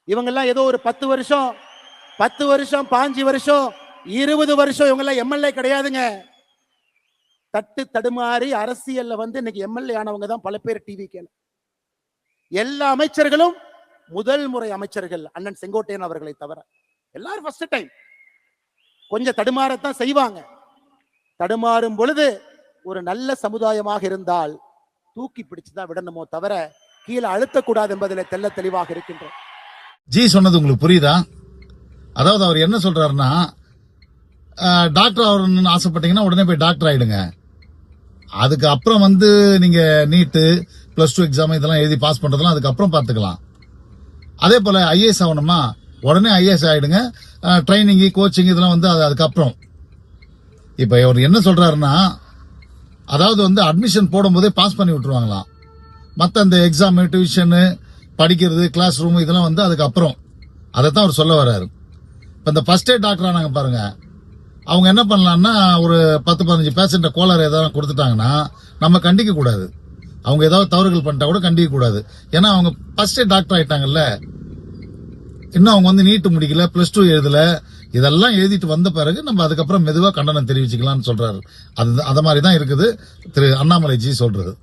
இவங்கெல்லாம் ஏதோ ஒரு 10 வருஷம் 5 வருஷம் 20 வருஷம் இவங்கெல்லாம் எம்எல்ஏ கிடையாதுங்க. தட்டு தடுமாறி அரசியல்ல இன்னைக்கு எம்எல்ஏ ஆனவங்க தான் பல பேர் டிவி. எல்லா அமைச்சர்களும் முதல் முறை அமைச்சர்கள் அண்ணன் செங்கோட்டையன் அவர்களை தவிர எல்லாரும் ஃபர்ஸ்ட் டைம். கொஞ்சம் தடுமாறத்தான் செய்வாங்க. தடுமாறும் பொழுது ஒரு நல்ல சமுதாயமாக இருந்தால் தூக்கி பிடிச்சுதான் விடணுமோ தவிர கீழே அழுத்தக்கூடாது என்பதில் தெல்ல தெளிவாக இருக்கின்றோம். ஜி சொன்னது உங்களுக்கு புரியுதா? அதாவது அவர் என்ன சொல்றாருன்னா, டாக்டர் ஆகணும்னு ஆசைப்பட்டீங்கன்னா உடனே போய் டாக்டர் ஆயிடுங்க. அதுக்கு அப்புறம் நீங்க நீட்டு பிளஸ் 2 எக்ஸாம் இதெல்லாம் எழுதி பாஸ் பண்றதெல்லாம் அதுக்கப்புறம் பாத்துக்கலாம். அதே போல ஐஏஎஸ் ஆகணுமா உடனே ஐஏஎஸ் ஆயிடுங்க. ட்ரைனிங் கோச்சிங் இதெல்லாம் அதுக்கப்புறம். இப்ப இவர் என்ன சொல்றாருன்னா, அதாவது அட்மிஷன் போடும் போதே பாஸ் பண்ணி விட்டுருவாங்களாம். மத்த அந்த எக்ஸாம் டியூஷன் படிக்கிறது கிளாஸ் ரூம் இதெல்லாம் அதுக்கப்புறம். அதைத்தான் அவர் சொல்ல வர்றாரு. இப்ப இந்த ஃபர்ஸ்ட் எய்ட் டாக்டர் ஆனாங்க பாருங்க, அவங்க என்ன பண்ணலாம்னா ஒரு 10-15 பேஷண்ட கோளர் ஏதாவது கொடுத்துட்டாங்கன்னா நம்ம கண்டிக்க கூடாது. அவங்க ஏதாவது தவறுகள் பண்ணிட்டா கூட கண்டிக்க கூடாது. ஏன்னா அவங்க ஃபர்ஸ்ட் எய்ட் டாக்டர் ஆயிட்டாங்கல்ல. இன்னும் அவங்க நீட்டு முடிக்கல, பிளஸ் 2 எழுதல, இதெல்லாம் எழுதிட்டு வந்த பிறகு நம்ம அதுக்கப்புறம் மெதுவா கண்டனம் தெரிவிச்சுக்கலாம்னு சொல்றாரு. அது மாதிரிதான் இருக்குது திரு அண்ணாமலை ஜி சொல்றது.